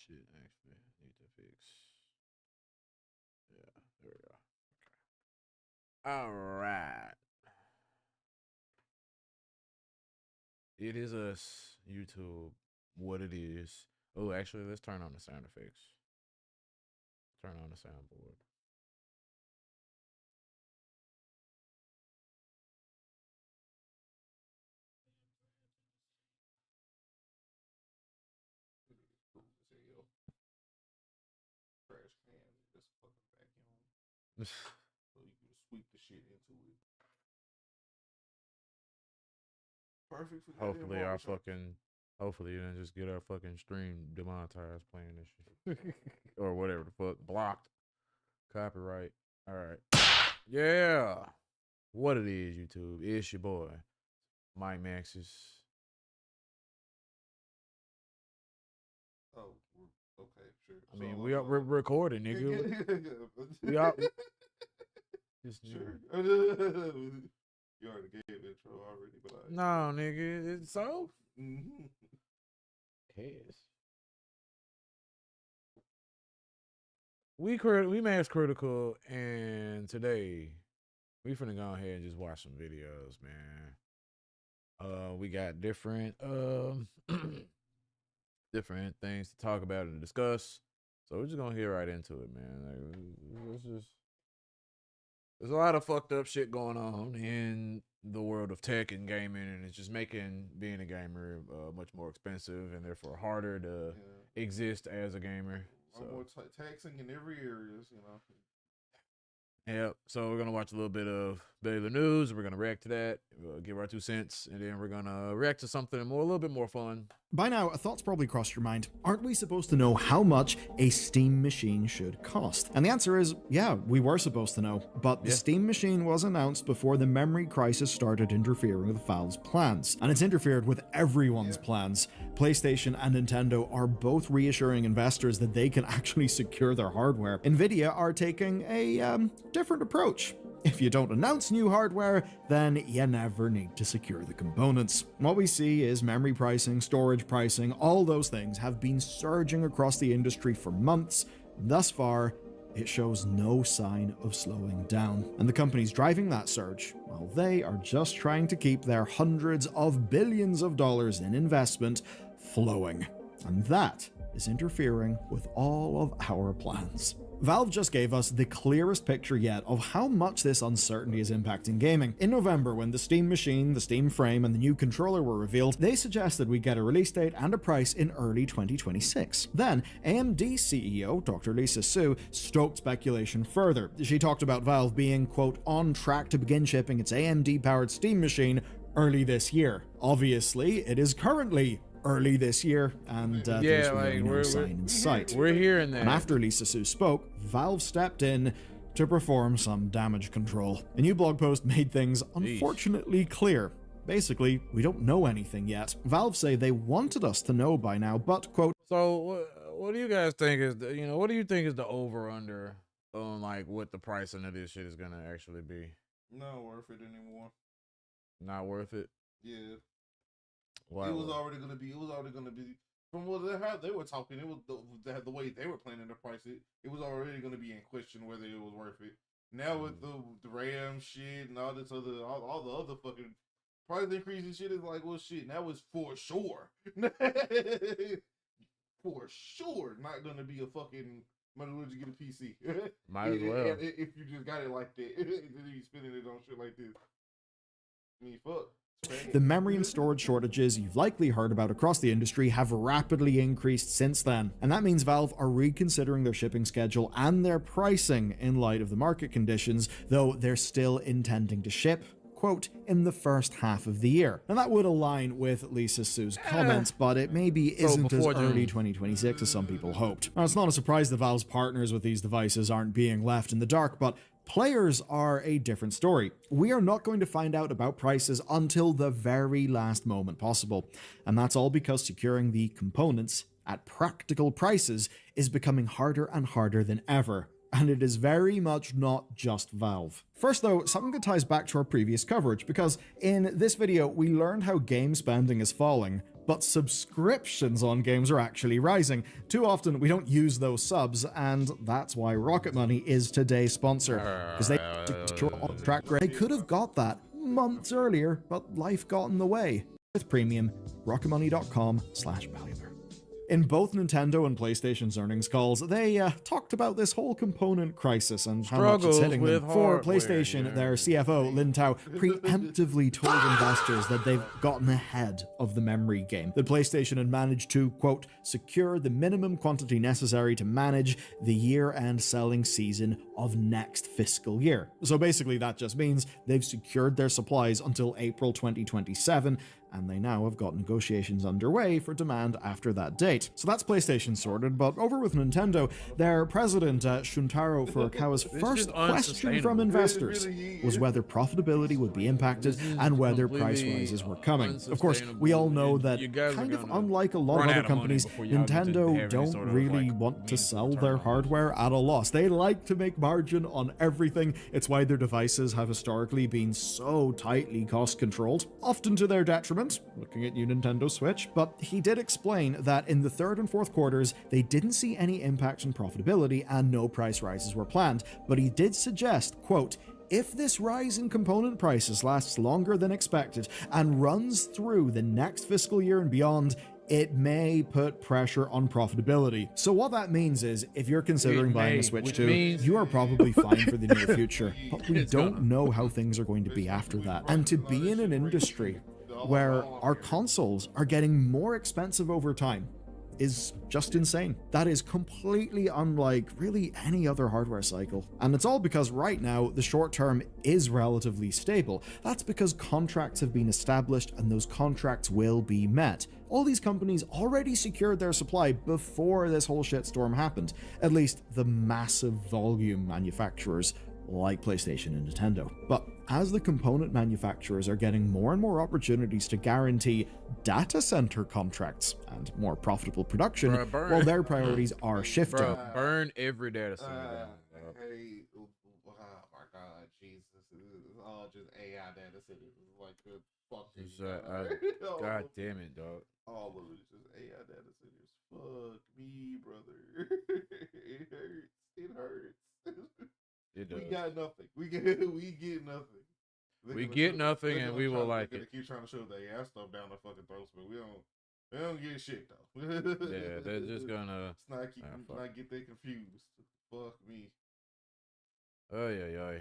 shit actually need to fix. Yeah, there we go. All right. It is us, YouTube, what it is. Oh, actually, let's turn on the sound effects. Turn on the soundboard. Trash can, just fucking vacuum. So you can sweep the shit into it. Perfect for Hopefully, our fucking. Hopefully, you didn't just get our fucking stream demonetized playing this shit. Or whatever the fuck. Blocked. Copyright. All right. Yeah. What it is, YouTube. It's your boy, Mike Maxis. Oh, okay, sure. I mean, we're recording, nigga. we are. Just sure. You already gave intro already, but no, nigga. It's so. Mm-hmm. Cares. We mass critical, and today we finna go ahead and just watch some videos, man. We got different different things to talk about and discuss, so we're just gonna get right into it, man. Like, there's a lot of fucked up shit going on in the world of tech and gaming, and it's just making being a gamer much more expensive and therefore harder to exist as a gamer. So more taxing in every areas, you know. Yep. So we're gonna watch a little bit of Baylor news. We're gonna react to that, give our 2 cents, and then we're gonna react to something a little bit more fun. By now, a thought's probably crossed your mind. Aren't we supposed to know how much a Steam machine should cost? And the answer is, yeah, we were supposed to know. But the Steam machine was announced before the memory crisis started interfering with Valve's plans. And it's interfered with everyone's plans. PlayStation and Nintendo are both reassuring investors that they can actually secure their hardware. Nvidia are taking a different approach. If you don't announce new hardware, then you never need to secure the components. What we see is memory pricing, storage pricing, all those things have been surging across the industry for months. Thus far, it shows no sign of slowing down. And the companies driving that surge, well, they are just trying to keep their hundreds of billions of dollars in investment flowing. And that is interfering with all of our plans. Valve just gave us the clearest picture yet of how much this uncertainty is impacting gaming. In November, when the Steam machine, the Steam frame, and the new controller were revealed, they suggested we get a release date and a price in early 2026. Then, AMD CEO Dr. Lisa Su stoked speculation further. She talked about Valve being, quote, on track to begin shipping its AMD-powered Steam machine early this year. Obviously, it is currently early this year, and there's really no sign in sight. We're hearing that. And after Lisa Su spoke, Valve stepped in to perform some damage control. A new blog post made things unfortunately clear. Basically, we don't know anything yet. Valve say they wanted us to know by now, but, quote... So, what do you guys think is, what do you think is the over-under on, like, what the pricing of this shit is gonna actually be? Not worth it anymore. Not worth it? Yeah. Why? It was already gonna be. From what they were talking. It was the way they were planning to price it. It was already gonna be in question whether it was worth it. Now with the RAM shit and all this other all the other fucking price increases shit is like, well, shit. Now it's for sure. For sure, not gonna be a fucking. Might as well just get a PC. Might as well. If you just got it like that, you spending it on shit like this. I mean, fuck. The memory and storage shortages you've likely heard about across the industry have rapidly increased since then, and that means Valve are reconsidering their shipping schedule and their pricing in light of the market conditions, though they're still intending to ship, quote, in the first half of the year. And that would align with Lisa Su's comments, but it maybe isn't as early 2026 as some people hoped. Now, it's not a surprise that Valve's partners with these devices aren't being left in the dark, but players are a different story. We are not going to find out about prices until the very last moment possible. And that's all because securing the components at practical prices is becoming harder and harder than ever. And it is very much not just Valve. First though, something that ties back to our previous coverage, because in this video we learned how game spending is falling, but subscriptions on games are actually rising. Too often, we don't use those subs, and that's why Rocket Money is today's sponsor, because they on track. They could have got that months earlier, but life got in the way. With Premium, rocketmoney.com/valuable. In both Nintendo and PlayStation's earnings calls, they talked about this whole component crisis and how much it's hitting them. For PlayStation, their CFO, Lin Tao, preemptively told investors that they've gotten ahead of the memory game. That PlayStation had managed to, quote, secure the minimum quantity necessary to manage the year-end selling season of next fiscal year. So basically that just means they've secured their supplies until April 2027, and they now have got negotiations underway for demand after that date. So that's PlayStation sorted, but over with Nintendo, their president, Shuntaro Furukawa's first question from investors was whether profitability would be impacted and whether price rises were coming. Of course, we all know that, kind of unlike a lot of other companies, Nintendo don't really want to sell their hardware at a loss. They like to make margin on everything. It's why their devices have historically been so tightly cost-controlled, often to their detriment, looking at you, Nintendo Switch. But he did explain that in the third and fourth quarters, they didn't see any impact on profitability and no price rises were planned. But he did suggest, quote, if this rise in component prices lasts longer than expected and runs through the next fiscal year and beyond, it may put pressure on profitability. So what that means is, if you're considering buying a Switch 2, you are probably fine for the near future, but we don't know how things are going to be after that. And to be in an industry where our consoles are getting more expensive over time is just insane. That is completely unlike really any other hardware cycle. And it's all because right now, the short term is relatively stable. That's because contracts have been established and those contracts will be met. All these companies already secured their supply before this whole shitstorm happened. At least the massive volume manufacturers like PlayStation and Nintendo. But as the component manufacturers are getting more and more opportunities to guarantee data center contracts and more profitable production, while their priorities are shifting. Burn every data center. Hey, oh my God, Jesus, it's all just AI data centers. It's like the fucking God damn it, dog. All of it is just AI data centers. Fuck me, brother. It hurts. It hurts. It does. We got nothing. We get nothing. We get nothing, and we will like it. They keep trying to shove the AI stuff down our fucking throats, but we don't get shit though. Yeah, they're just gonna. Let's not get that confused. Fuck me. Oh yeah.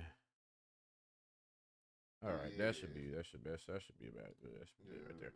All right, that should be about good. That should be right there.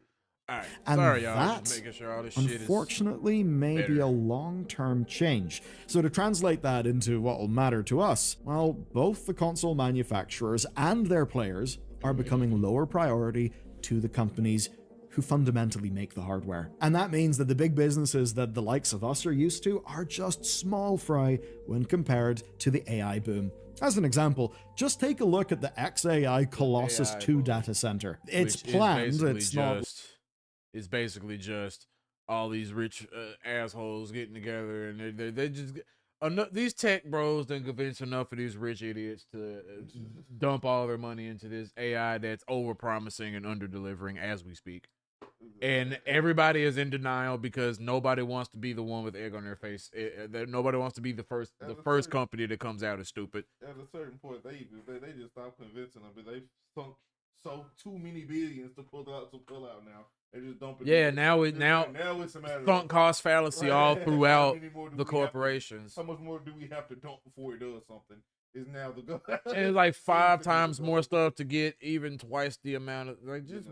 All right, and sorry y'all. that, just making sure all this shit is unfortunately, may be a long-term change. So to translate that into what will matter to us, well, both the console manufacturers and their players are becoming lower priority to the companies who fundamentally make the hardware. And that means that the big businesses that the likes of us are used to are just small fry when compared to the AI boom. As an example, just take a look at the XAI Colossus AI 2 data center. It's planned, it's not... It's basically just all these rich assholes getting together, and they just these tech bros then convince enough of these rich idiots to dump all their money into this AI that's over promising and under delivering as we speak. And everybody is in denial because nobody wants to be the one with egg on their face. Nobody wants to be the first company that comes out as stupid. At a certain point, they just stop convincing them, but they've sunk so too many billions to pull out now. They just dump it. Yeah, now it's a matter of sunk cost fallacy all throughout the corporations. How much more do we have to dump before it does something? Is now the goal. And it's like 5 times more stuff to get even twice the amount of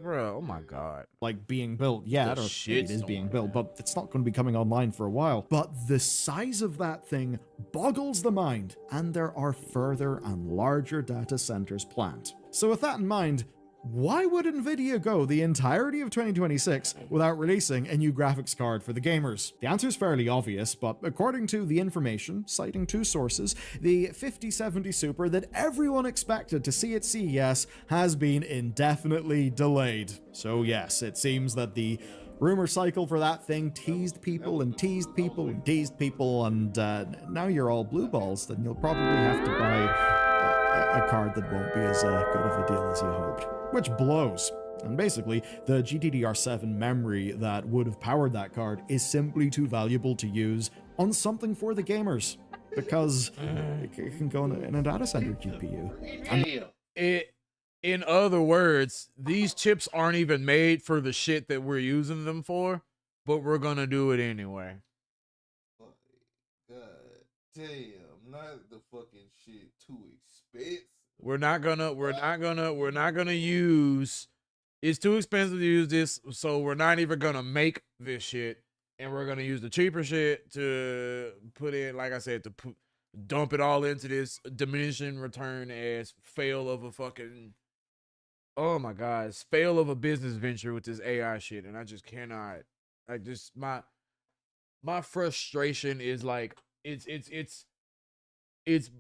bro. Oh my God. Like being built. Yeah, I don't know it is being built, but it's not going to be coming online for a while. But the size of that thing boggles the mind, and there are further and larger data centers planned. So with that in mind, why would Nvidia go the entirety of 2026 without releasing a new graphics card for the gamers? The answer is fairly obvious, but according to the information, citing 2 sources, the 5070 Super that everyone expected to see at CES has been indefinitely delayed. So yes, it seems that the rumor cycle for that thing teased people and teased people and teased people, and now you're all blue balls, then you'll probably have to buy a card that won't be as good of a deal as you hoped. Which blows. And basically, the GDDR7 memory that would have powered that card is simply too valuable to use on something for the gamers, because it can go in a data center GPU. In other words, these chips aren't even made for the shit that we're using them for, but we're gonna do it anyway. God damn, not the fucking shit too expensive. We're not gonna use. It's too expensive to use this, so we're not even gonna make this shit, and we're gonna use the cheaper shit to put in, like I said, to dump it all into this diminishing return as fail of a fucking, oh my god, it's fail of a business venture with this AI shit, and I just cannot. Like, just my frustration is like it's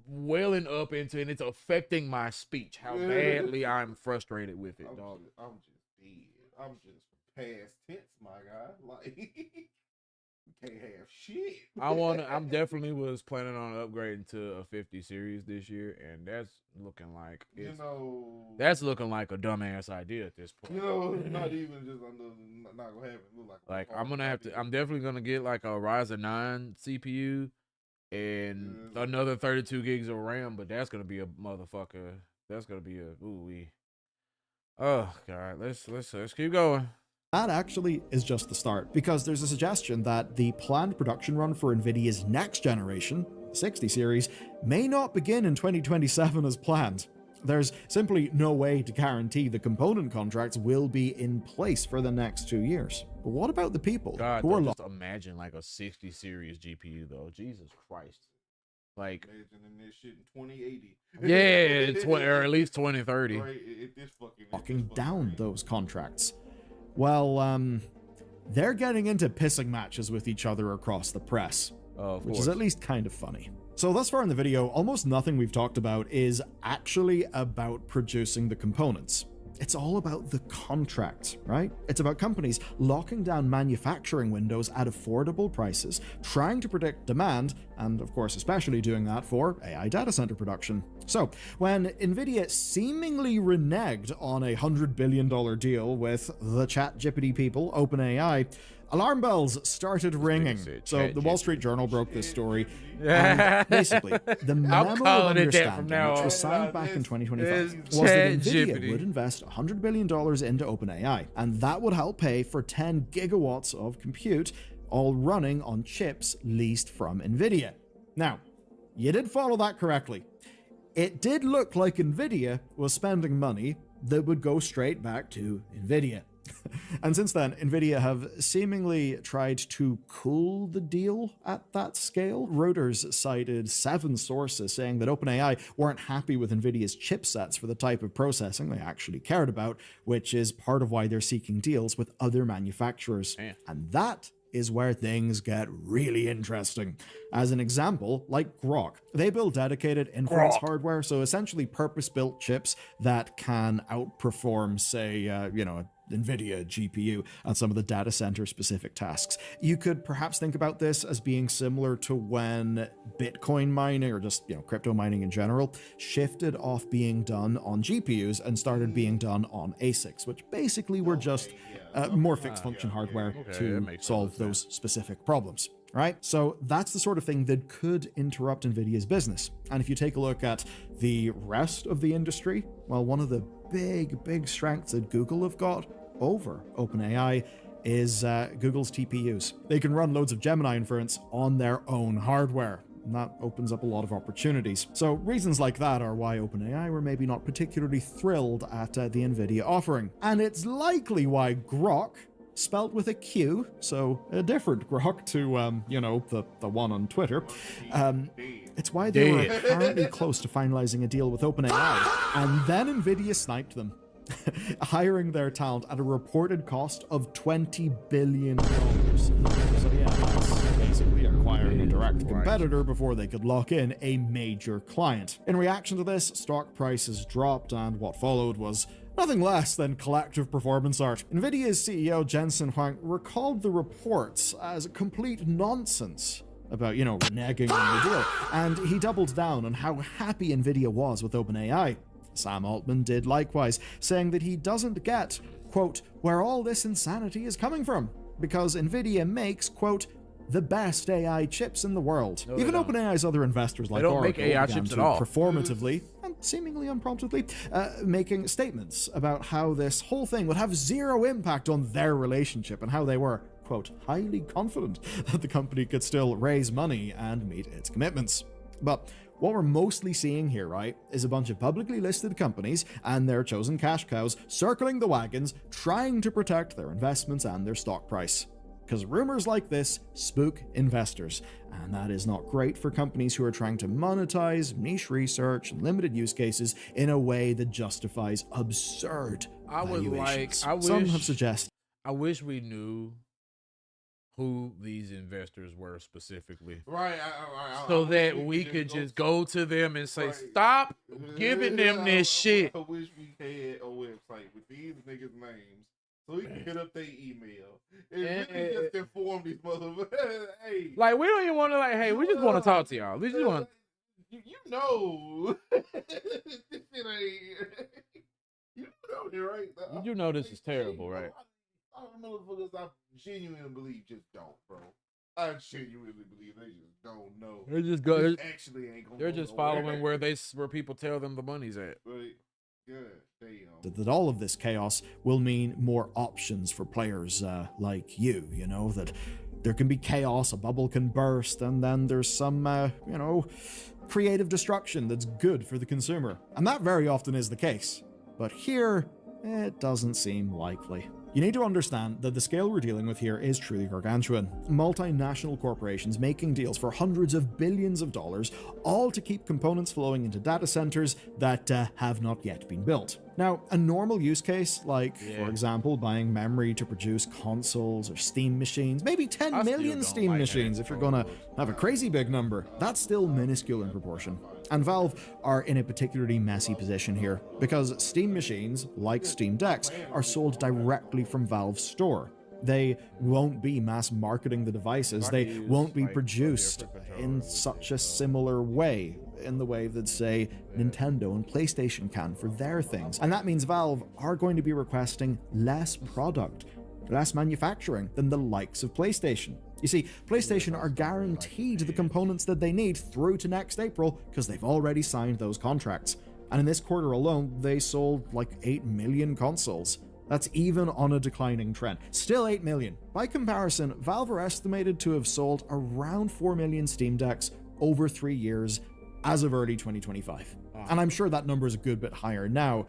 welling up into, and it's affecting my speech. How badly I'm frustrated with it, dog. I'm just dead. I'm just past tense, my guy. Like, we can't have shit. I'm definitely was planning on upgrading to a 50 series this year, and that's looking like that's looking like a dumbass idea at this point. Not even just not gonna have it look like I'm definitely gonna get like a Ryzen 9 CPU and another 32 gigs of RAM, but that's gonna be a motherfucker. That's gonna be a ooh-wee. Oh god, let's keep going. That actually is just the start, because there's a suggestion that the planned production run for NVIDIA's next generation, 60 series, may not begin in 2027 as planned. There's simply no way to guarantee the component contracts will be in place for the next 2 years. But what about the people who are just imagine like a 60 series GPU though? Jesus Christ. Like, imagining this shit in 2080. Yeah, or at least 2030. Right, locking down those contracts. Well, they're getting into pissing matches with each other across the press, which is at least kind of funny. So thus far in the video, almost nothing we've talked about is actually about producing the components. It's all about the contract, right? It's about companies locking down manufacturing windows at affordable prices, trying to predict demand, and of course especially doing that for AI data center production. So when NVIDIA seemingly reneged on a $100 billion deal with the ChatGPT people, OpenAI, alarm bells started ringing. So the Wall Street Journal broke this story. And basically, the memo of understanding, which was signed back in 2025, was that NVIDIA would invest $100 billion into OpenAI, and that would help pay for 10 gigawatts of compute, all running on chips leased from NVIDIA. Now, you did follow that correctly. It did look like NVIDIA was spending money that would go straight back to NVIDIA. And since then, NVIDIA have seemingly tried to cool the deal at that scale. Reuters cited 7 sources saying that OpenAI weren't happy with NVIDIA's chipsets for the type of processing they actually cared about, which is part of why they're seeking deals with other manufacturers. And that is where things get really interesting. As an example, like Grok. They build dedicated inference hardware, so essentially purpose-built chips that can outperform, say, NVIDIA GPU on some of the data center specific tasks. You could perhaps think about this as being similar to when Bitcoin mining, or just crypto mining in general, shifted off being done on GPUs and started being done on ASICs, which basically were just more fixed function hardware to solve those specific problems. Right? So that's the sort of thing that could interrupt NVIDIA's business. And if you take a look at the rest of the industry, well, one of the big strengths that Google have got over OpenAI is Google's TPUs. They can run loads of Gemini inference on their own hardware. And that opens up a lot of opportunities. So reasons like that are why OpenAI were maybe not particularly thrilled at the NVIDIA offering. And it's likely why Grok, spelt with a Q, so a different Grok to, the one on Twitter. It's why they were apparently close to finalizing a deal with OpenAI, and then NVIDIA sniped them, hiring their talent at a reported cost of $20 billion. So yeah, that's basically acquiring a direct competitor before they could lock in a major client. In reaction to this, stock prices dropped, and what followed was nothing less than collective performance art. NVIDIA's CEO Jensen Huang recalled the reports as complete nonsense about, reneging on the deal, and he doubled down on how happy NVIDIA was with OpenAI. Sam Altman did likewise, saying that he doesn't get quote, where all this insanity is coming from, because Nvidia makes, quote, the best AI chips in the world. No, they Even don't. OpenAI's other investors like don't Oracle make AI began chips to at all. performatively and seemingly unpromptedly making statements about how this whole thing would have zero impact on their relationship and how they were, quote, highly confident that the company could still raise money and meet its commitments. But what we're mostly seeing here, right, is a bunch of publicly listed companies and their chosen cash cows circling the wagons, trying to protect their investments and their stock price. Because rumors like this spook investors, and that is not great for companies who are trying to monetize niche research and limited use cases in a way that justifies absurd valuations. Some have suggested. I wish we knew who these investors were specifically. Right. So that we could just go to them and say, stop giving them this shit. I wish we had a website with these niggas' names so we can hit up their email and really just inform these motherfuckers. Hey, like, we don't even want to, like, hey, we just want to talk to y'all. We just want you know, this shit ain't. You know it, right? you know this is terrible, right? I don't know motherfuckers I genuinely believe just don't, bro. I genuinely believe they just don't know. They're just go. This actually ain't gonna. They're go just nowhere. following where people tell them the money's at. Right. Yeah, damn. That all of this chaos will mean more options for players like you know, that there can be chaos, a bubble can burst, and then there's some, creative destruction that's good for the consumer. And that very often is the case. But here, it doesn't seem likely. You need to understand that the scale we're dealing with here is truly gargantuan. Multinational corporations making deals for hundreds of billions of dollars, all to keep components flowing into data centers that have not yet been built. Now, a normal use case, like, for example, buying memory to produce consoles or Steam machines, maybe 10 million Steam machines if you're gonna have a crazy big number, that's still minuscule in proportion. And Valve are in a particularly messy position here, because Steam machines, like Steam Decks, are sold directly from Valve's store. They won't be mass marketing the devices, they won't be produced in such a similar way, in the way that, say, Nintendo and PlayStation can for their things. And that means Valve are going to be requesting less product, less manufacturing than the likes of PlayStation. You see, PlayStation are guaranteed the components that they need through to next April because they've already signed those contracts. And in this quarter alone, they sold like 8 million consoles. That's even on a declining trend. Still 8 million. By comparison, Valve are estimated to have sold around 4 million Steam Decks over 3 years as of early 2025. And I'm sure that number is a good bit higher now.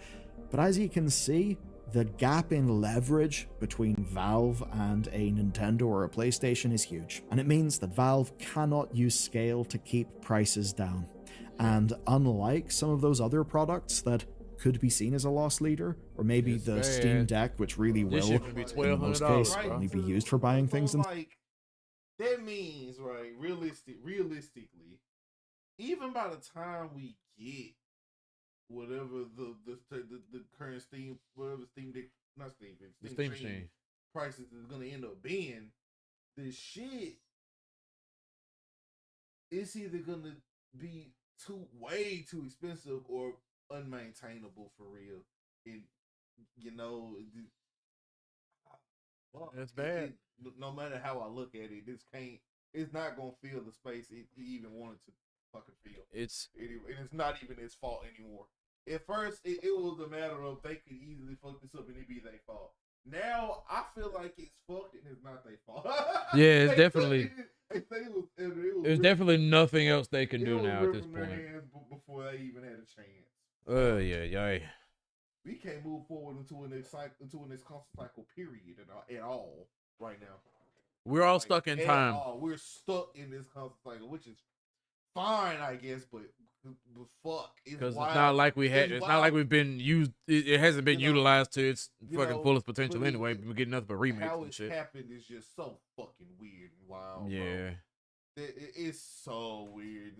But as you can see, the gap in leverage between Valve and a Nintendo or a PlayStation is huge. And it means that Valve cannot use scale to keep prices down. And unlike some of those other products that could be seen as a loss leader, or maybe the Steam Deck, which really will, in most cases, only be used for buying things. Like, that means, right, realistically, even by the time we get whatever the current Steam, whatever Steam Deck, not Steam Deck, Steam Machine prices is gonna end up being, this shit is either gonna be way too expensive or unmaintainable for real. And it's bad. No matter how I look at it, it's not gonna fill the space it even wanted to fucking feel. And it's not even its fault anymore. At first, it was a matter of they could easily fuck this up and it be their fault. Now I feel like it's fucked and it's not their fault. Yeah, it's definitely. There's It definitely nothing else they can do now at this point. Before they even had a chance. Yeah. We can't move forward into an next constant cycle period at all right now. We're all stuck in time. We're stuck in this constant cycle, which is fine, I guess, but fuck, because it's not like we had. It's not like we've been used. It hasn't been utilized to its fucking fullest potential anyway. We're getting nothing but remakes how and shit. How it's happened is just so fucking weird and wild. Yeah, bro. It's so weird.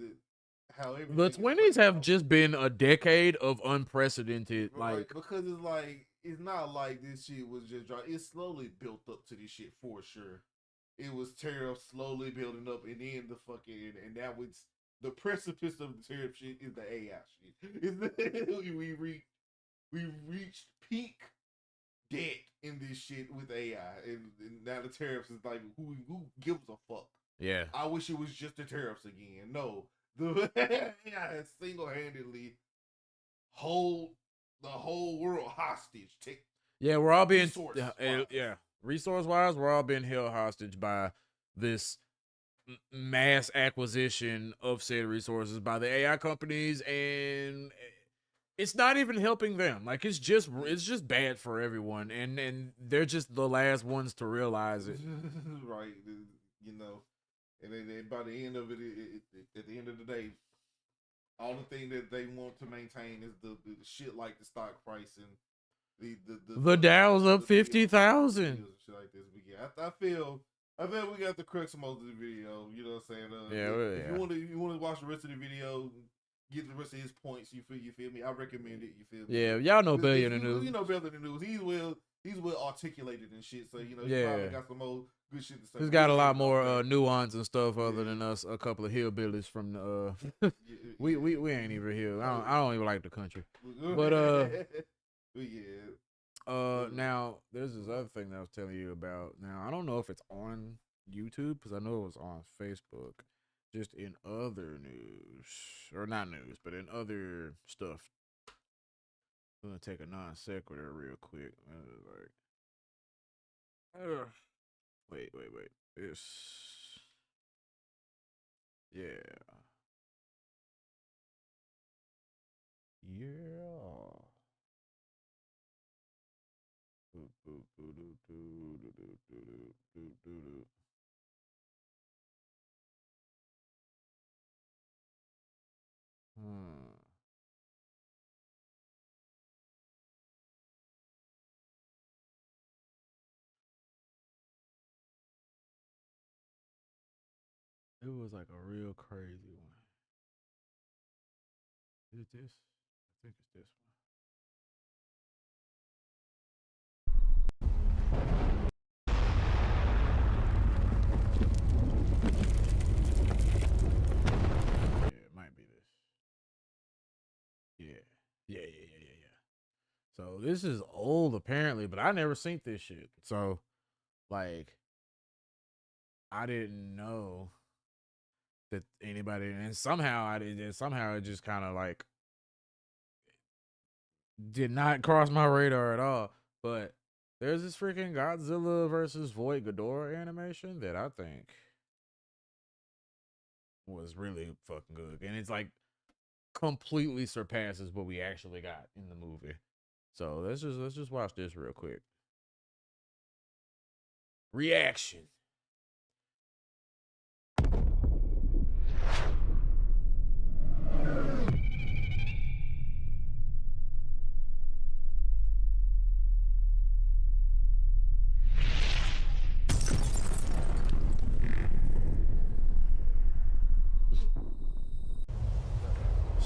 How the 20s have just been a decade of unprecedented, like, because it's not like this shit was just dry. It slowly built up to this shit for sure. It was tariffs slowly building up, and then the fucking, and now it's the precipice of the tariff shit is the AI shit. We reached peak debt in this shit with AI, and now the tariffs is like, who gives a fuck? Yeah. I wish it was just the tariffs again. No, the AI has single-handedly hold the whole world hostage. Yeah, we're all being resource-wise, we're all being held hostage by this mass acquisition of said resources by the AI companies, and it's not even helping them. Like it's just bad for everyone, and they're just the last ones to realize it. Right, you know. And then by the end of it, at the end of the day, all the thing that they want to maintain is the shit like the stock price and the Dow's up 50,000. Shit like this. But yeah, I feel we got the crux of most of the video. You know what I'm saying? If you want to watch the rest of the video, get the rest of his points. You feel me? I recommend it. You feel me? Yeah, y'all know better than the news. You know better than the news. He's well articulated and shit. So you know, he probably got some more good shit to say. He's got a lot more nuance and stuff other than us. A couple of hillbillies from the. We ain't even here. I don't even like the country. But yeah. Now there's this other thing that I was telling you about. Now I don't know if it's on YouTube because I know it was on Facebook. Just in other news, or not news, but in other stuff. I'm gonna take a non sequitur real quick. Wait. This, yeah. It was like a real crazy one. Is it this? I think it's this one. Yeah, it might be this. Yeah. So this is old apparently, but I never seen this shit. So, like, I didn't know that anybody, and somehow it just kind of like did not cross my radar at all. But there's this freaking Godzilla versus Void Ghidorah animation that I think was really fucking good, and it's like completely surpasses what we actually got in the movie. So let's just watch this real quick. Reaction.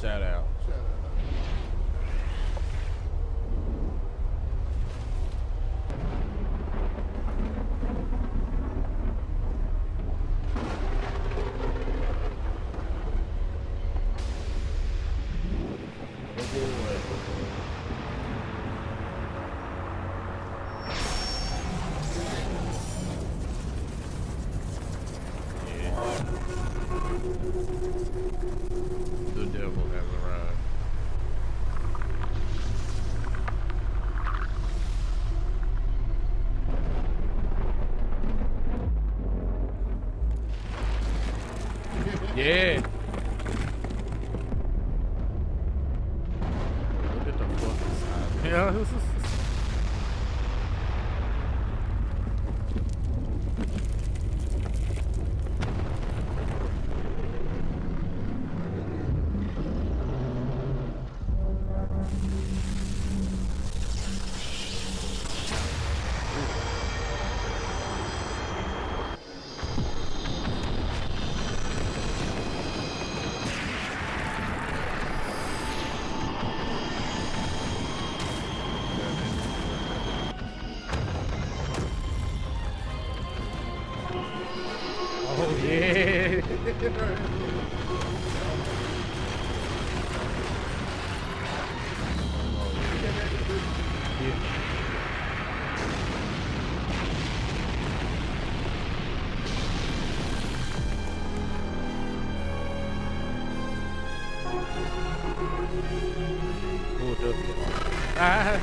Shout out. The devil has arrived. Yeah. Look at the fucking side. Yeah, this is. Oh yeah. Pulled up. Ah.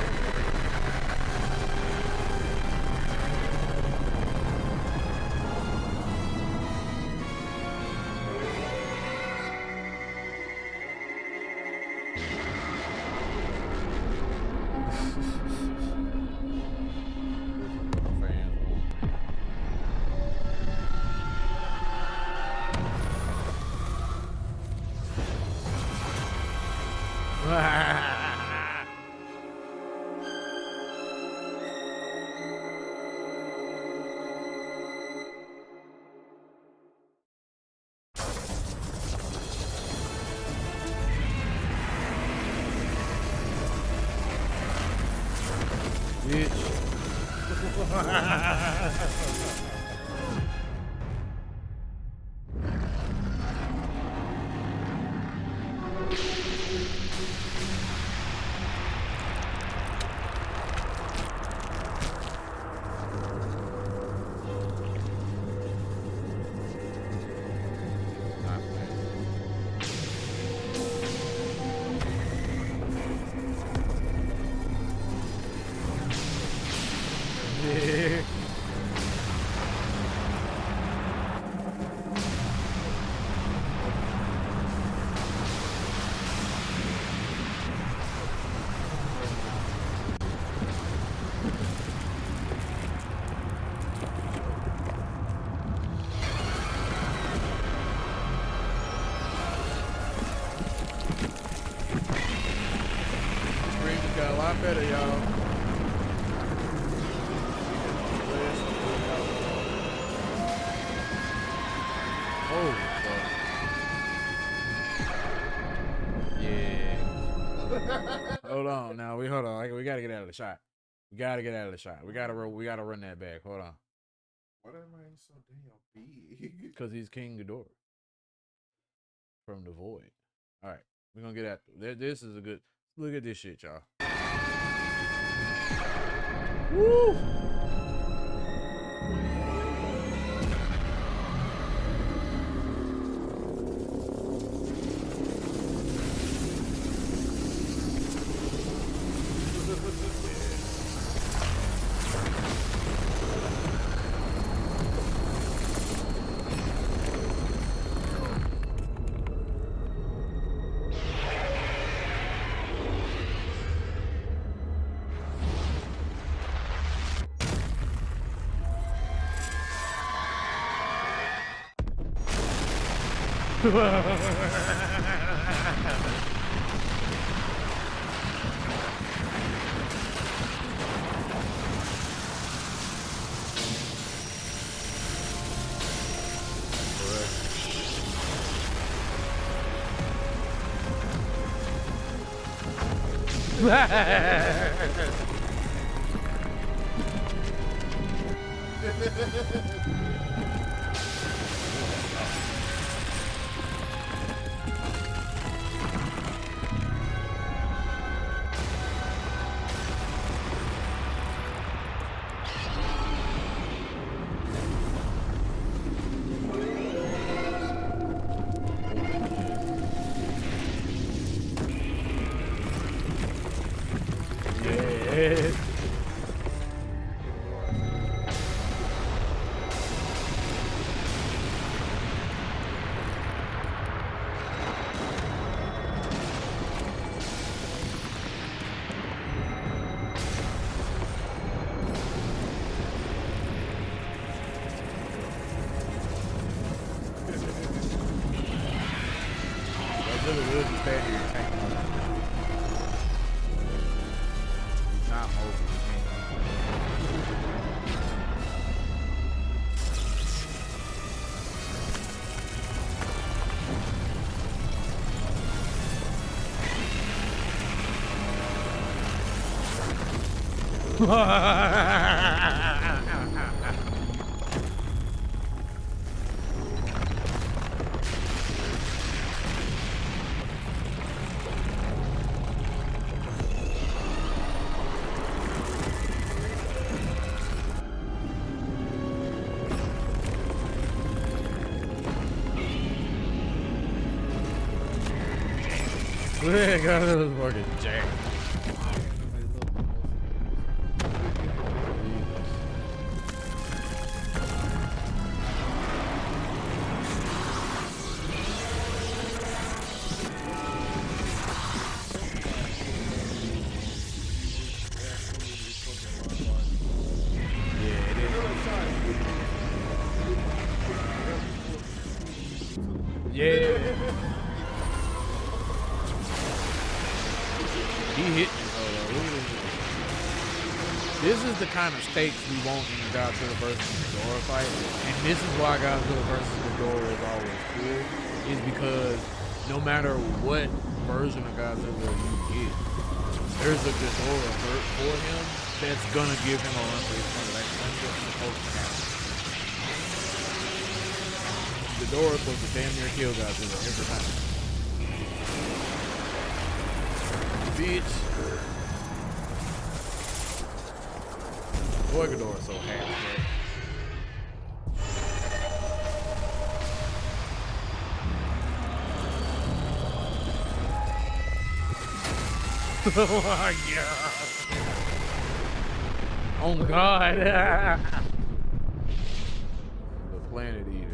Got a lot better, y'all. Oh, fuck. Yeah. Hold on now. Hold on. We gotta get out of the shot. We gotta get out of the shot. We gotta run that back. Hold on. Why that man so damn big? Because he's King Ghidorah from the Void. All right, we're gonna get at this. Is a good look at this shit, y'all. Woo! Yeah, Godzilla's fucking jacked. Yeah. He hit me though. Look at this. This is the kind of stakes we want in the Godzilla versus Ghidorah fight, and this is why Godzilla versus Ghidorah is always cool. Is because no matter what version of Godzilla you get, there's a Ghidorah hurt for him that's gonna give him a run for his money. Like that's what's supposed to happen. Ghidorah is supposed to damn near kill Godzilla every time. Bitch. Boy, Ghidorah's so happy, bro. Oh my god. Oh god. The Planet Eater.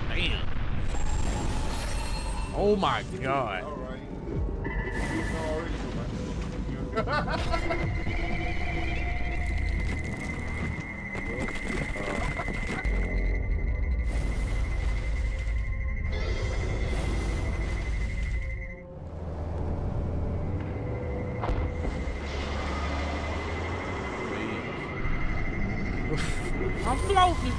Damn. Oh my god. All right. I'm floating.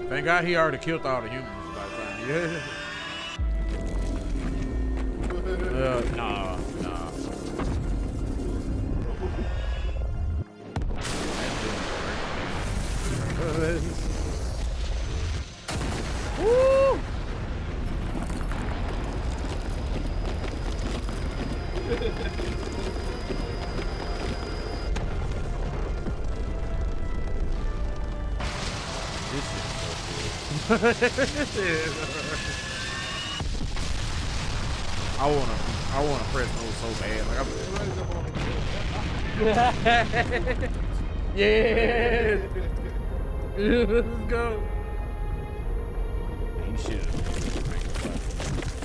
Thank God he already killed all the humans by the time. Yeah. Nah. Woo! I wanna press no so bad. Like yeah. Let's go. You should have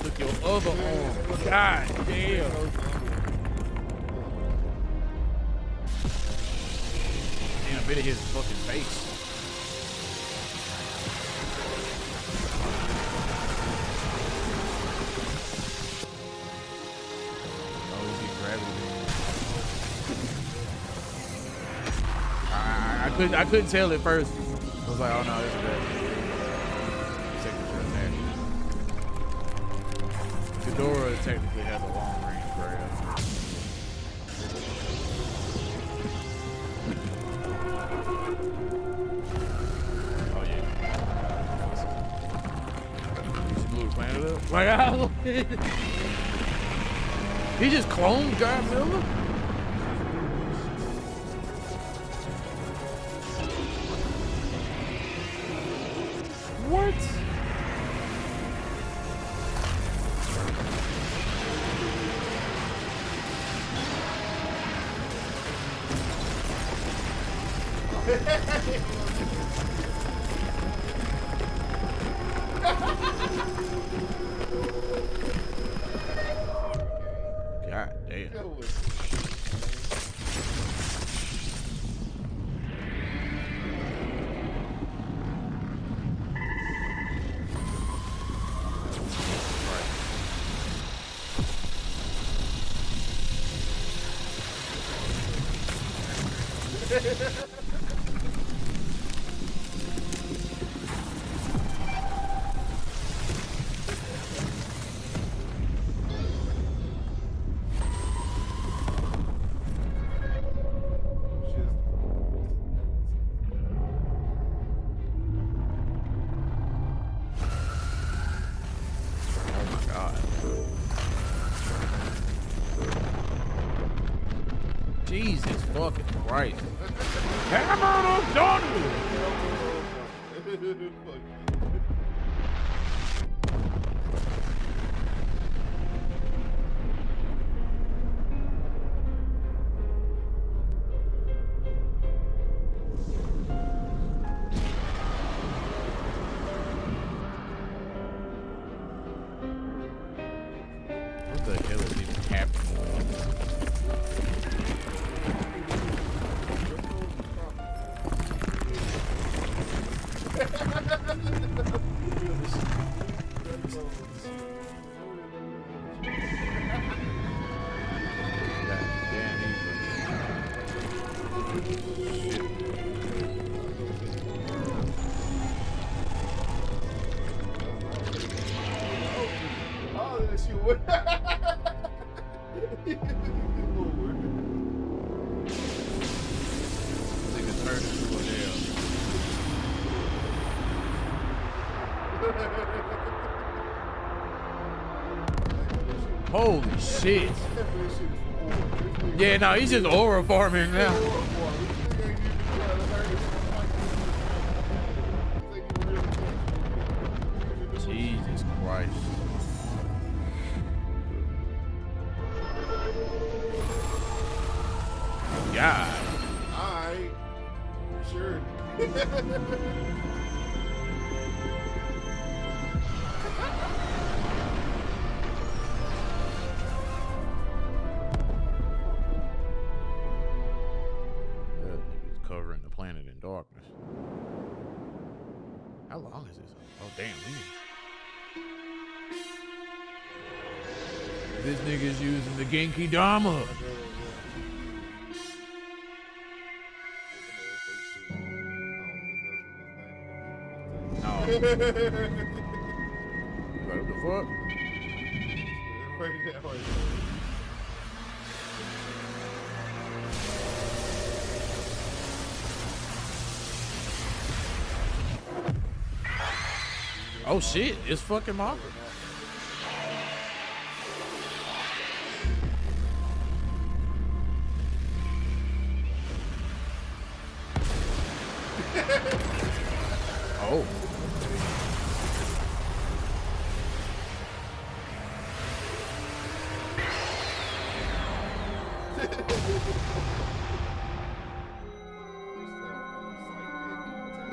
took your other arm. God damn. Damn, a bit of his fucking face. I couldn't tell at first. I was like, oh no, this is bad. Ghidorah technically has a long range grab. Oh yeah. She blew the planet up. Like, he just cloned Godzilla? What? I God damn. Yo, what? Oh my God. Jesus fucking Christ. Hammer of Donald! What the hell is even happening? God damn, shit. Oh, that shit went. Nigga turned into a damn. Holy shit. Yeah, no, he's just aura farming now. Jesus Christ. God. Alright. Sure. That nigga's covering the planet in darkness. How long is this? Oh, damn. This nigga's using the Genki Dama. No. Like, what the fuck? Oh shit, it's fucking Margaret. Oh.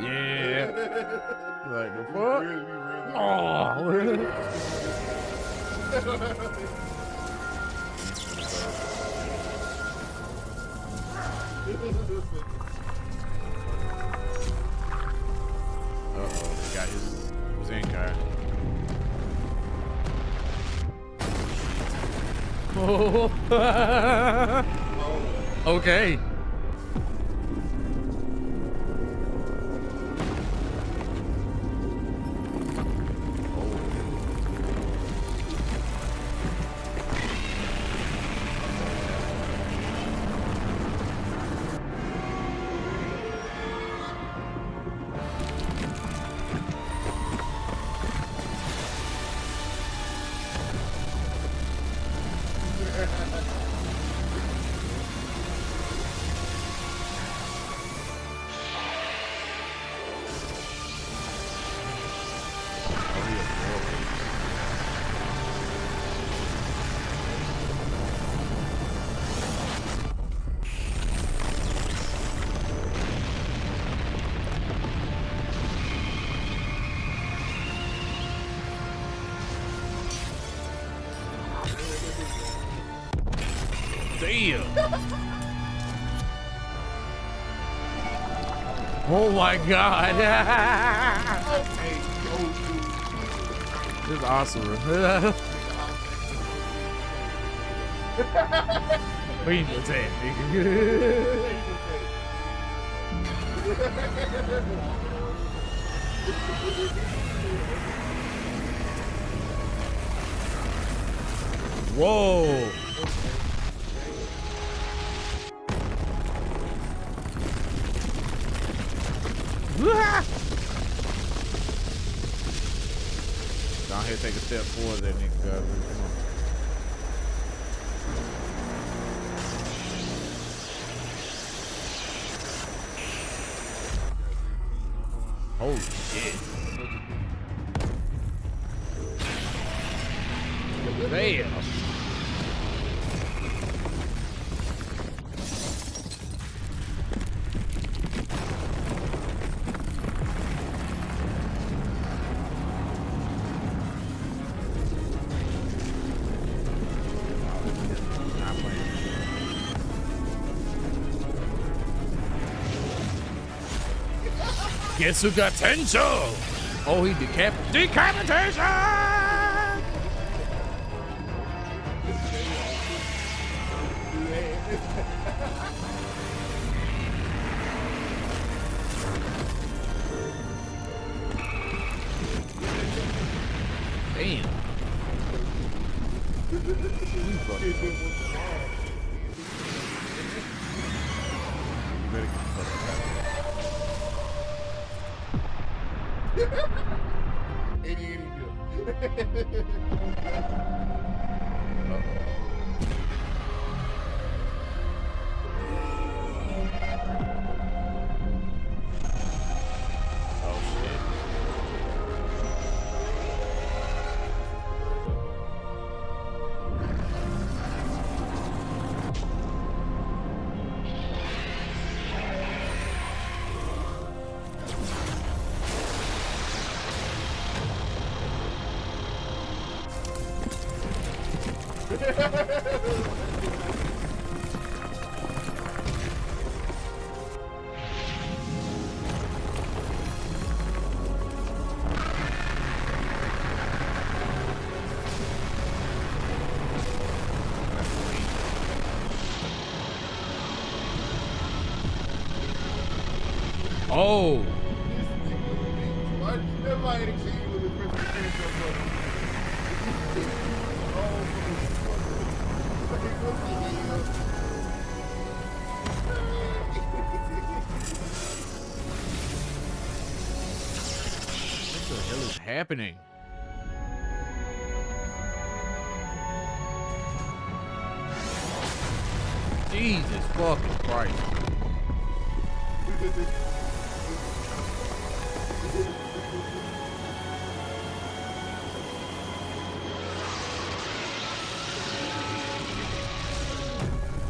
Yeah. Like the fuck? Oh, really? Uh-oh, he got his ink eye. Oh. Okay. Damn. Oh my God. Okay, This is awesome. Queen attack, nigga. Whoa. Down here, take a step forward there, nigga. Come on. Holy shit. Damn. Guess who got Tencho? Oh, he decapitation! Damn. You better get the fuck out. Oh. What the hell is happening? Jesus fucking Christ.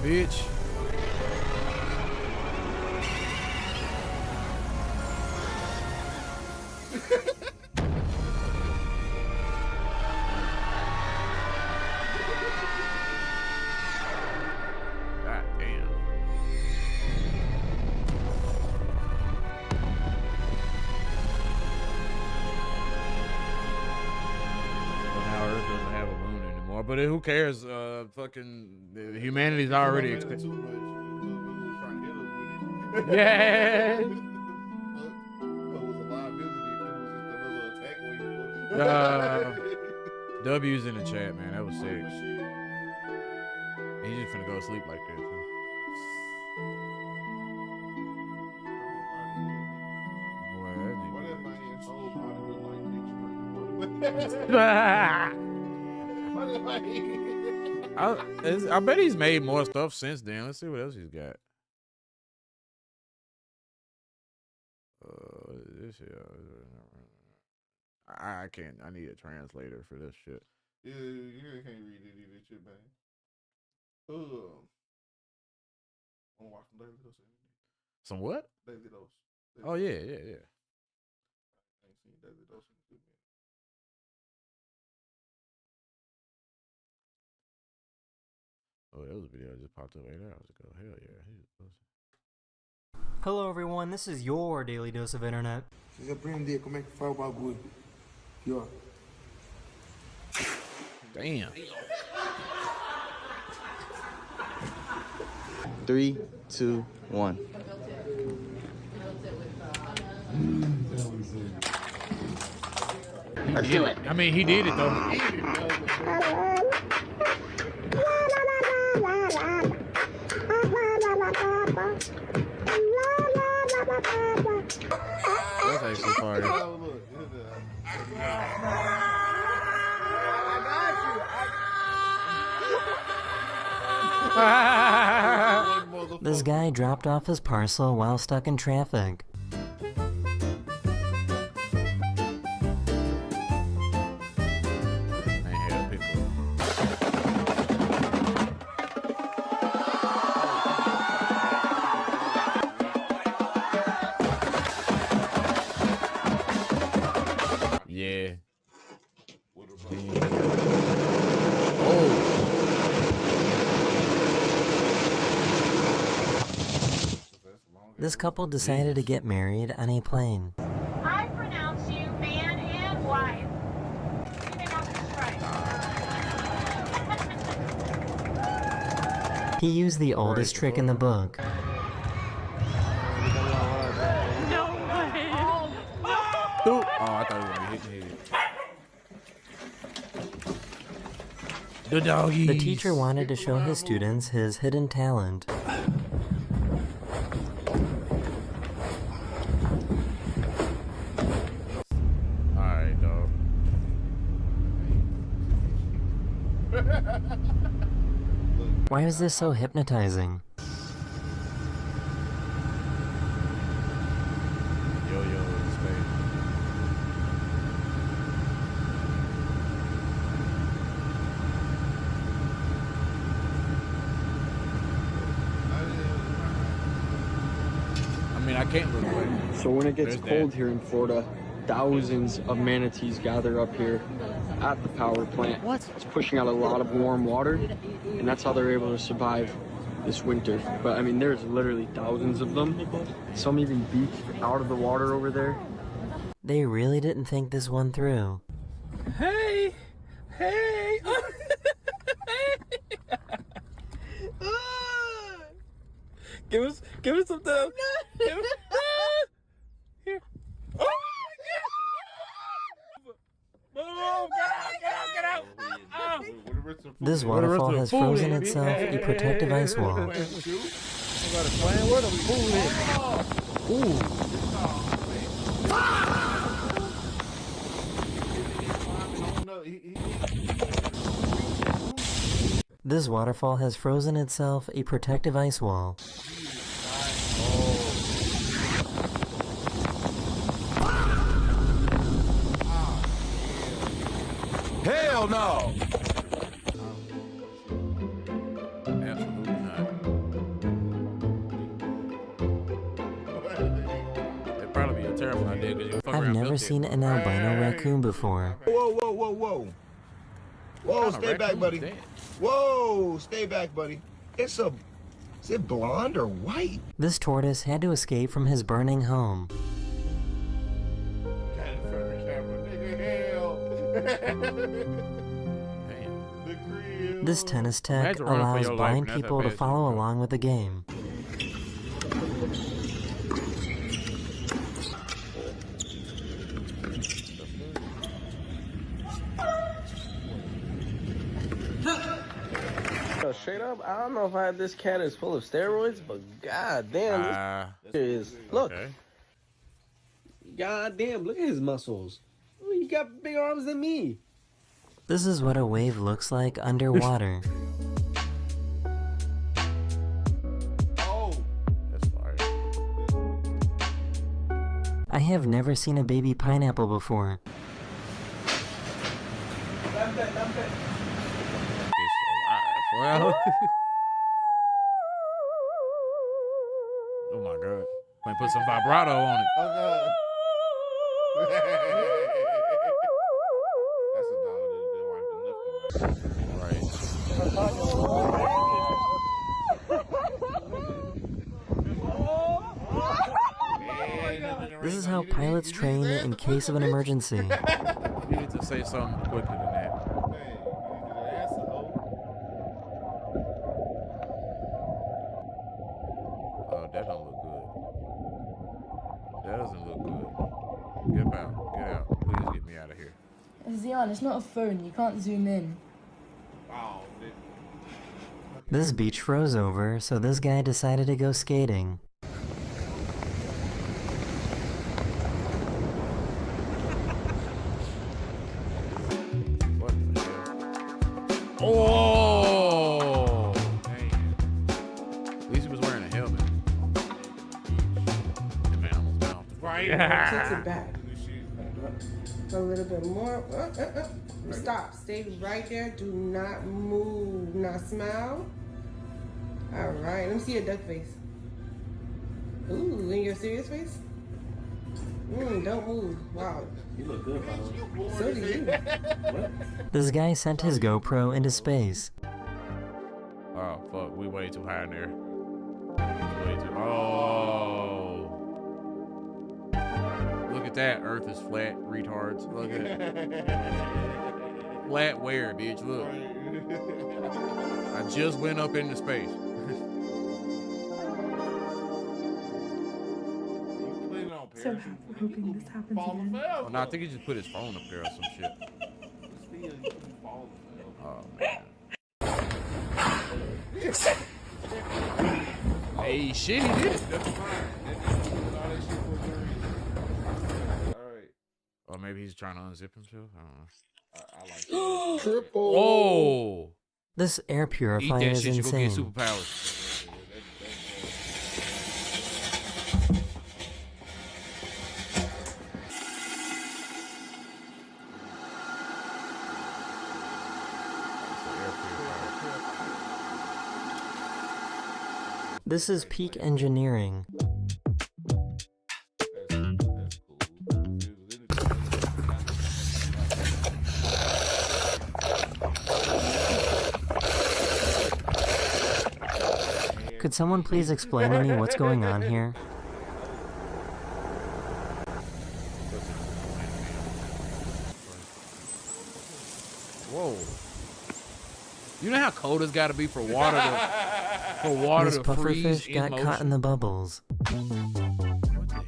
Bitch. God damn. Well, now Earth doesn't have a moon anymore, but who cares? Humanity's already too much. Was trying to hit us with it. Yeah. It was a liability. It was just another attack wave. W's in the chat, man. That was sick. He's just finna go to sleep like that, too. Boy, that nigga. I bet he's made more stuff since then. Let's see what else he's got. This shit. I can't. I need a translator for this shit. Yeah, you can't read it either, shit, man. I want to watch some Daily Dose. Some what? Daily Dose. Oh yeah. I ain't seen Daily Dose in a good minute. Oh, that was a video that just popped up 8 hours ago. Hell yeah. Hello everyone, this is your daily dose of internet. Vocês aprender como é que faz o bagulho. Aqui, ó. Damn. 3, 2, 1. Let's do it. I mean, he did it though. That's actually fire. Oh, look. This guy dropped off his parcel while stuck in traffic. Yeah. This couple decided to get married on a plane. I pronounce you man and wife. You may not be right. He used the oldest trick in the book. No way. Oh, I thought he was going to hit me. The doggies. The teacher wanted to show his students his hidden talent. Alright, dog. Why is this so hypnotizing? Yo, in space. I mean, I can't look away. So when it gets There's cold that. here in Florida, thousands of manatees gather up here at the power plant. What? It's pushing out a lot of warm water, and that's how they're able to survive this winter. But I mean, there's literally thousands of them. Some even beached out of the water over there. They really didn't think this one through. Hey! Give us some time. Give us, here. Oh my God! Get out! Oh. This waterfall has frozen itself a protective ice wall. This waterfall has frozen itself a protective ice wall. Hell no! Absolutely not. It'd probably be a terrible idea because you fuck I've around never built seen it. an albino raccoon before. Whoa. Whoa, What kind of stay back, raccoon buddy. is that? Whoa, stay back, buddy. Is it blonde or white? This tortoise had to escape from his burning home. Got in front of the camera, nigga. Hell. Damn. The crib. This tennis tech Imagine running for allows your life blind and that's how people to fast you follow go. along with the game. Straight up, I don't know if this cat is full of steroids, but god damn, this is. Look, Okay. god damn, look at his muscles. Ooh, he got bigger arms than me. This is what a wave looks like underwater. Oh. That's fire. I have never seen a baby pineapple before. It's alive, well. Oh my god. Might put some vibrato on it. Oh god. That's a dog that wiped the left. Right. This is how pilots train in case of an emergency. You need to say something quicker than that. Oh, that don't look good. That doesn't look good. Get out. Get out. Please get me out of here. Zion, it's not a phone. You can't zoom in. Wow. This beach froze over, so this guy decided to go skating. What the hell? Oh! Dang. At least he was wearing a helmet. The man almost bounced. Right. Takes it back. A little bit more. Stop. Stay right there. Do not move. Now smile. All right. Let me see your duck face. Ooh, and your serious face? Don't move. Wow. You look good, by the way. So do you. This guy sent his GoPro into space. Oh, fuck. We way too high in there. Way too... Oh! Look at that. Earth is flat, retards. Look at it. Flat where, bitch? Look. I just went up into space. So we're hoping this happens again. Oh, no, I think he just put his phone up there or some shit. Oh, man. Hey, shit, he did it. Or maybe he's trying to unzip himself. I don't know. Triple. Oh! This air Eat purifier that is shit, you go get insane. superpowers. This is peak engineering. Could someone please explain to me what's going on here? Whoa. You know how cold it's got to be for water This to freeze pufferfish in got motion? caught in the bubbles. What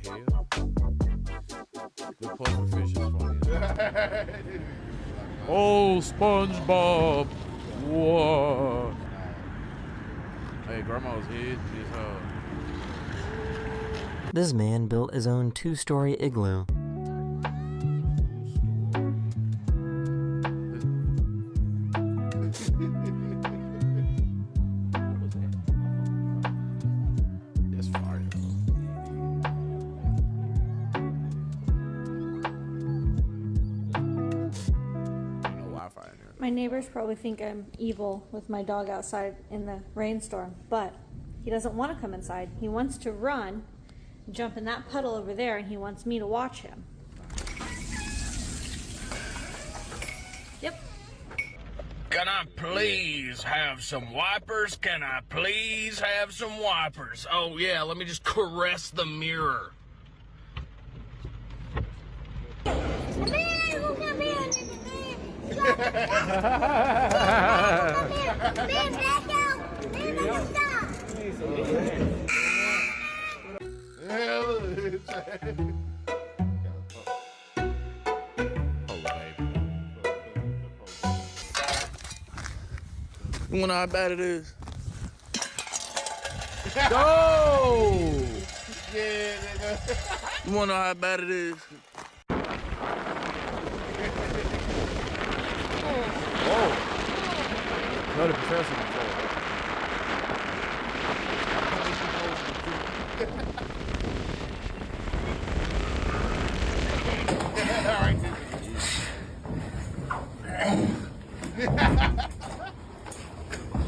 the hell? The pufferfish is funny. Oh, SpongeBob. What? Hey, grandma's head is This man built his own 2-story igloo. It's fire. No Wi-Fi in there. My neighbors probably think I'm evil with my dog outside in the rainstorm, but he doesn't want to come inside. He wants to run, jump in that puddle over there, and he wants me to watch him. Yep. Can I please have some wipers? Can I please have some wipers? Oh yeah, let me just caress the mirror. You wanna know how bad it is? Go! Yeah, You wanna know how bad it is? Whoa! No, the professor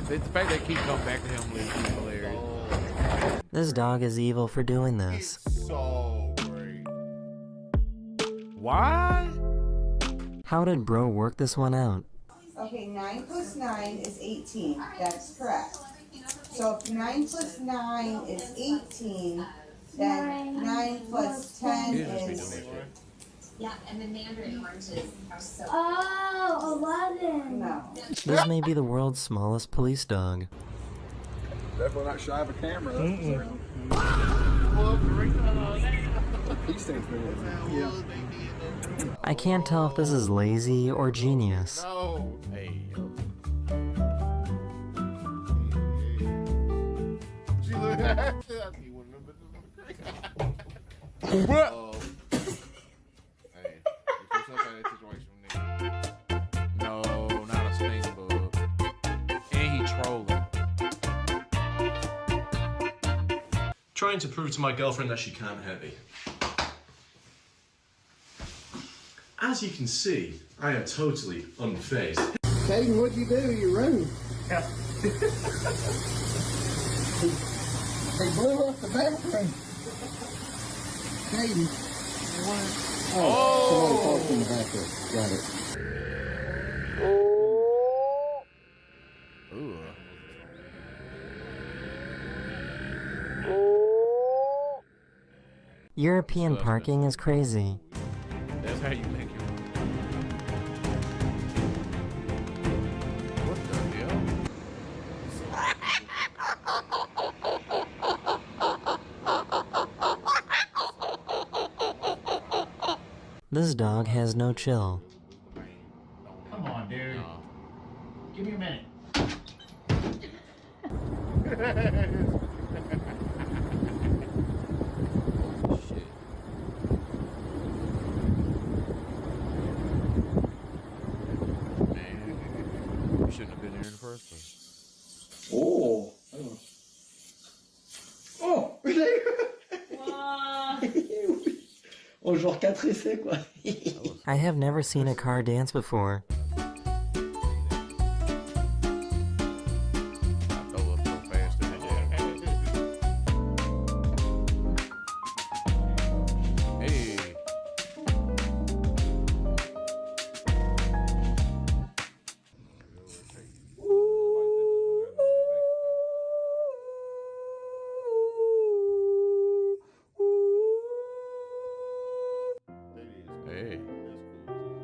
the fact they keep coming back to him is hilarious. This dog is evil for doing this. so great. Why? How did bro work this one out? Okay, 9 plus 9 is 18. That's correct. So if 9 plus 9 is 18, Then 9 plus 10 He'll just be doing is... that shit. Yeah, and the mandarin oranges are so. Oh, 11. No. This may be the world's smallest police dog. Definitely not shy of a camera. These things, yeah. I can't tell if this is lazy or genius. No. Hey, yo. She looked at I need one of them bitches. What? Hey, get yourself out of that situation, nigga. No, not a stink bug. And he trolling. Trying to prove to my girlfriend that she can't hurt me. As you can see, I am totally unfazed. Caden, what'd you do? You running? Yeah. They blew up the bathroom. Caden. Oh, somebody parked in the back there. Got it. European parking is crazy. That's how you make your money. What the hell? This dog has no chill. Come on, dude. Give me a minute. You shouldn't have been here in the first place. Oh. Oh. Oh, genre 4 essais, quoi. I have never seen a car dance before.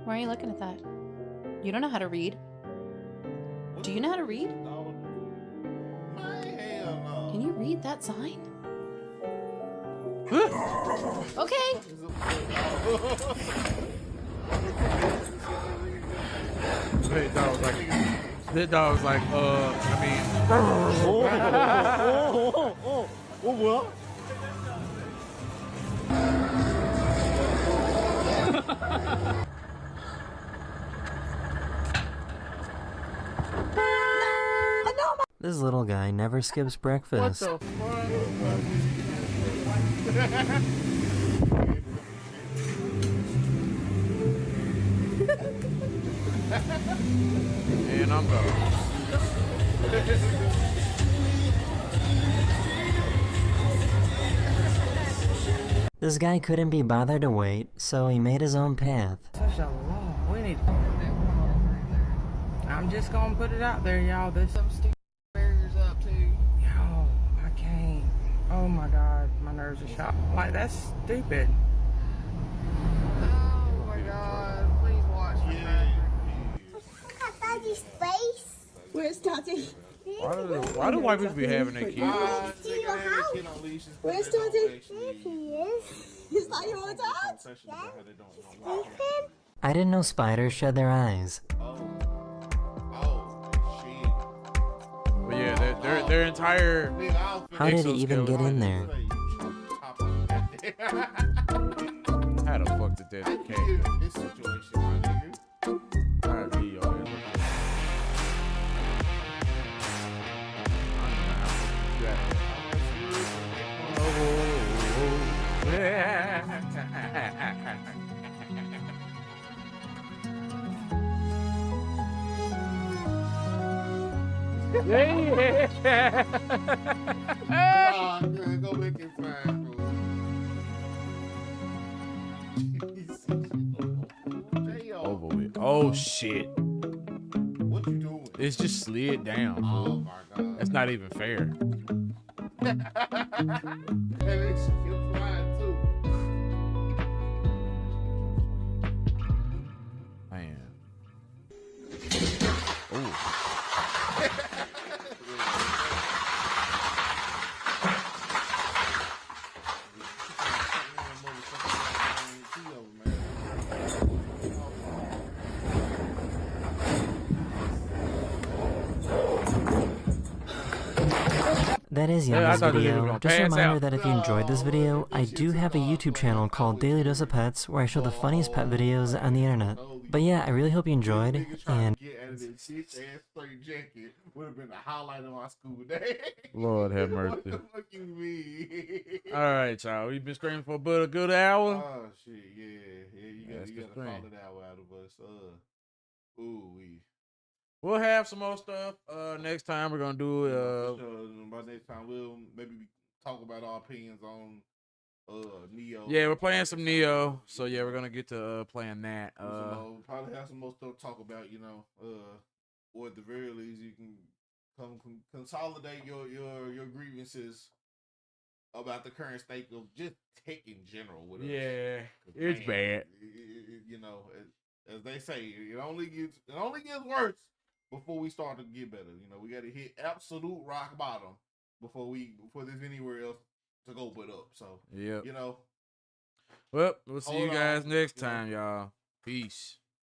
Why are you looking at that? You don't know how to read. Do you know how to read? Can you read that sign? Okay. This dog was like, I mean. What? This little guy never skips breakfast. What the And I'm gone. This guy couldn't be bothered to wait, so he made his own path. Such a long way. I'm just gonna put it out there, y'all. There's some stupid barriers up too. Yo, I can't. Oh my god, my nerves are shot. Like, that's stupid. Oh my god, please watch me. Daddy's face. Where's Daddy? Why do white people be having their kids? To your house. Where's Daddy? There he is. Is that your dad? Yeah. Sleeping? I didn't know spiders shed their eyes. But yeah, their entire. How did he even get in there? How the fuck did that came? This situation, my nigga. Alright, be your ass. Go make it fine, Over with. Oh shit. What you doing? It's just slid down. Oh my god. That's not even fair. it's flying too. Man. Ooh. That is the end Yeah, I of this thought this nigga was video. gonna Just a pass reminder out. that if you enjoyed this video, I do have a YouTube channel called Daily Dose of Pets where I show the funniest pet videos on the internet. But yeah, I really hope you enjoyed, and Get out of this shit ass straight jacket would have been the highlight of my school day. Lord have mercy. What the fuck you mean? All right, y'all. We've been streaming for about a good hour. Oh shit, yeah. You got a solid hour out of us. We'll have some more stuff. Next time we're gonna do for sure. By next time we'll maybe talk about our opinions on Neo. Yeah, we're playing some Neo. So yeah, we're gonna get to playing that. Probably have some more stuff to talk about, or at the very least you can consolidate your grievances about the current state of just tech in general with us. Yeah, it's bad. As they say, it only gets worse before we start to get better. We got to hit absolute rock bottom before there's anywhere else to go but up. So yeah, you know. Well, we'll see you guys next time, y'all. Peace.